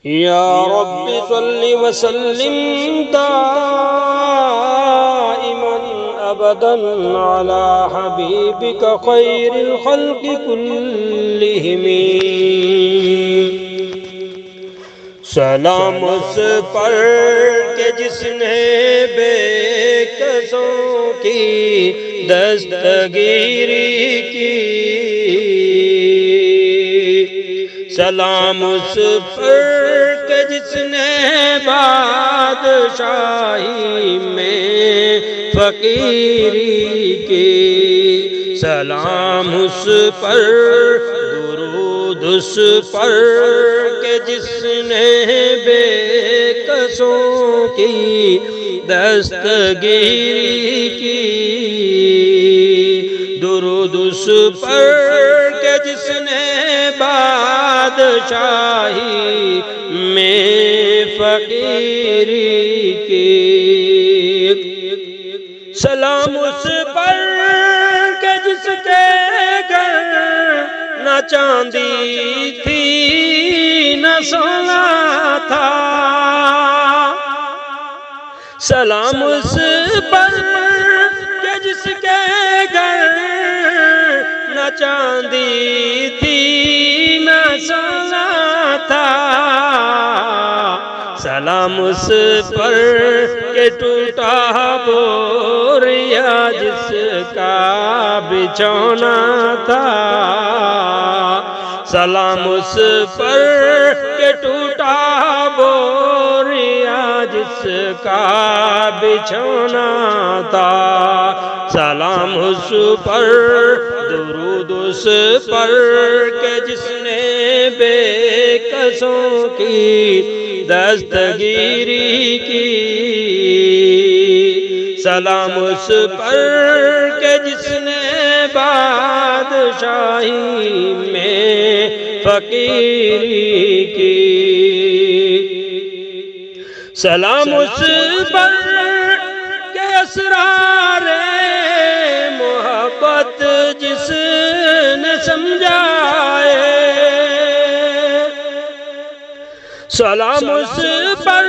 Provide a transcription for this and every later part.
يا رب صل وسلم دائما أبدا على حبيبك خير الخلق كلهم سلام اس پر کہ جس نے بے کسوں کی دستگیری کی سلام اس پر کہ جس نے بادشاہی میں فقیری کی سلام اس پر درود اس پر کہ جس نے بے کسوں کی دستگیری کی درود اس پر کہ جس نے بادشاہی میں فقیری کی سلام اس پر کہ جس کے گھر نہ چاندی تھی نہ سونا تھا سلام اس پر کہ جس کے گھر نہ چاندی تھی نہ سونا تھا سلام اس پر کہ ٹوٹا بوریا جس کا بچھونا تھا سلام اس پر کہ ٹوٹا بوریا جس کا بچھونا تھا سلام اس پر درود اس پر کہ جس نے بے کسوں کی دستگیری کی سلام اس پر کہ جس نے بادشاہی میں فقیری کی سلام اس پر کہ اسرار محبت جس نے سمجھائے سلام اس پر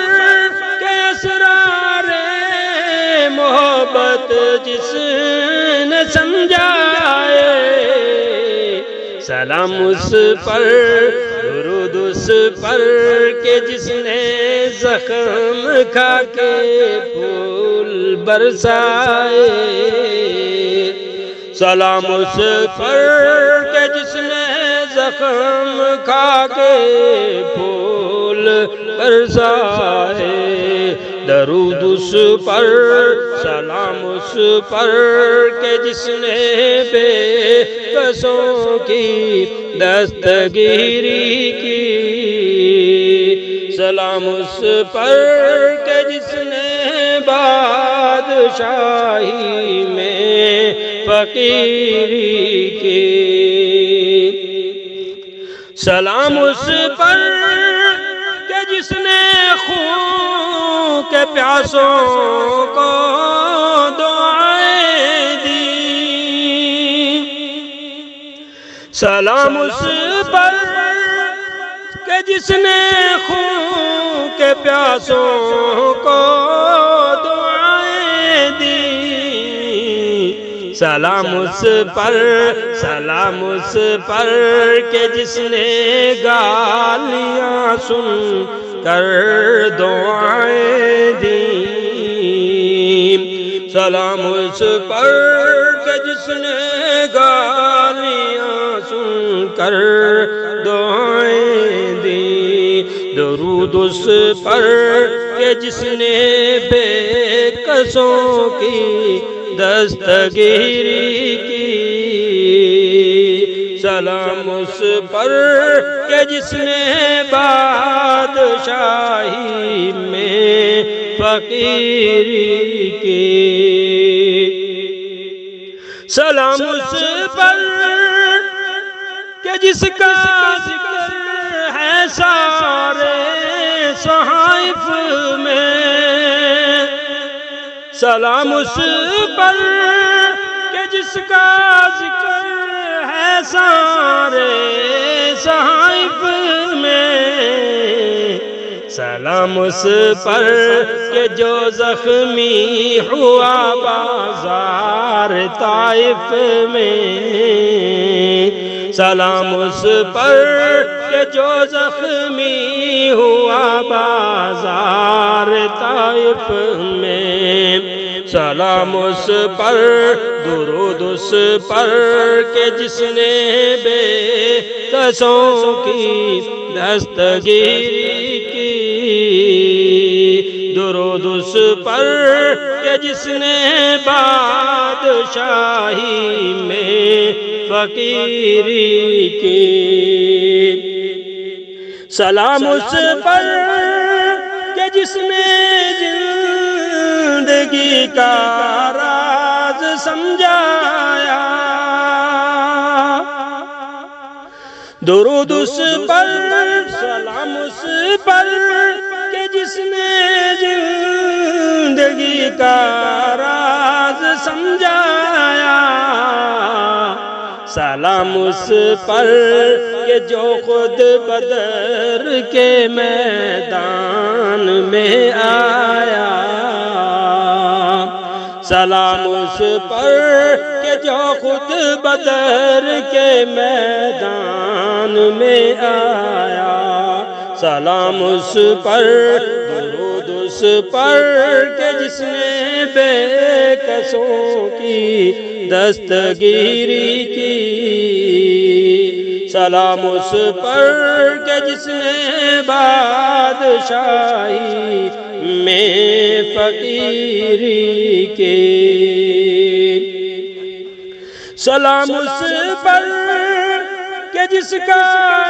کہ اسرار محبت جس نے سمجھائے سلام اس پر درود اس پر کہ جس نے زخم کھا کے پھول برسائے سلام اس پر کہ جس نے زخم کھا کے پھول برسائے درود اس پر سلام اس پر کہ جس نے بے کسوں کی دستگیری کی سلام اس پر کہ جس نے بادشاہی میں فقیری کی سلام اس پر کہ جس نے خون کے پیاسوں کو دعائیں دی سلام اس پر کہ جس نے خون کے پیاسوں کو دعائیں دی سلام اس پر کہ جس نے گالیاں سن کر دعائیں دی سلام اس پر کہ جس نے گالیاں سن کر دعائیں دی درود اس پر کہ جس نے بے کسوں کی دستگیری کی سلام اس پر کہ جس نے بادشاہی میں فقیری کی سلام اس پر کہ جس کا ذکر ہے سارے صحائف میں سلام اس پر کہ جس کا ذکر ہے سارے صحائف میں سلام اس پر کہ جو زخمی ہوا بازار طائف میں، سلام اس پر کہ جو زخمی ہوا بازار طائف میں، سلام اس پر، درود اس پر کہ جس نے بے کسوں کی دستگیری کی، درود اس پر کہ جس نے بادشاہی میں فقیری کی، سلام اس پر کہ جس نے زندگی کا راز سمجھایا، درود اس پر، سلام اس پر کہ جس نے زندگی کا راز سمجھایا، سلام اس پر کہ جو خود بدر کے میدان میں آیا، سلام اس پر کہ جو خود بدر کے میدان میں آیا، سلام اس پر، درود اس پر کہ جس نے بے کسوں کی دستگیری کی، سلام اس پر کہ جس نے بادشاہی میں فقیری کی، سلام اس پر کہ جس کا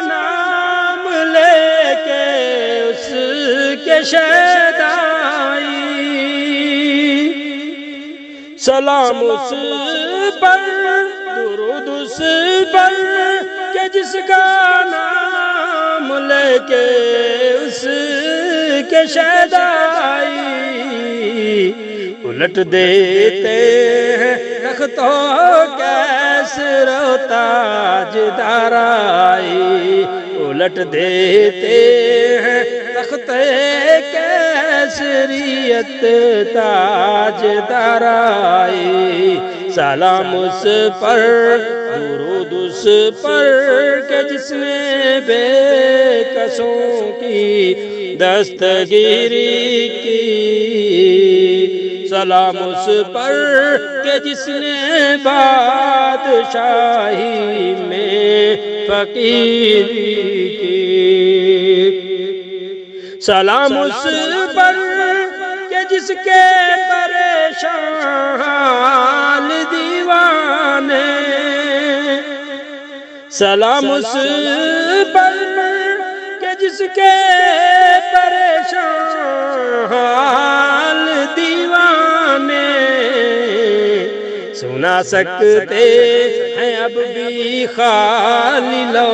نام لے کے اس کے شیدائی، سلام اس پر، درود اس پر کہ جس کا نام لے کے اس کے شیدائی، الٹ دیتے ہیں تختوں کیسر و تاج دارائی، الٹ دیتے ہیں تخت کیسریت تاج دارائی، سلام اس پر، درود اس پر کہ جس نے بے کسوں کی دستگیری کی، سلام اس پر کہ جس نے بادشاہی میں فقیری کی، سلام اس پر کہ جس کے پریشان دیوانے، سلام اس پر کہ جس کے پریشان دیوانے، سنا سکتے ہیں اب بھی خالی لو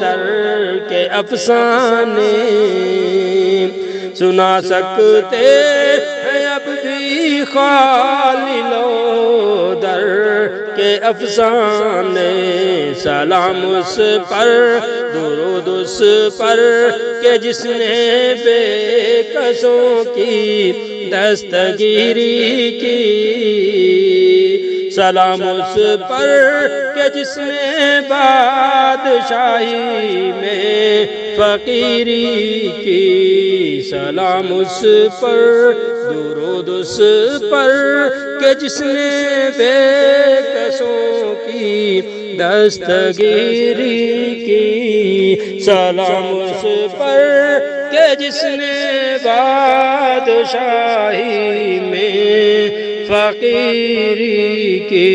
در کے افسانے، سنا سکتے ہیں اب بھی خالی لو در کے افسانے، سلام اس پر، درود اس پر کہ جس نے بے کسوں کی دستگیری کی، سلام اس پر کہ جس نے بادشاہی میں فقیری کی، سلام اس پر، درود اس پر کہ جس نے بے کسوں کی دستگیری کی، سلام اس پر کہ جس نے بادشاہی میں فقیری کی۔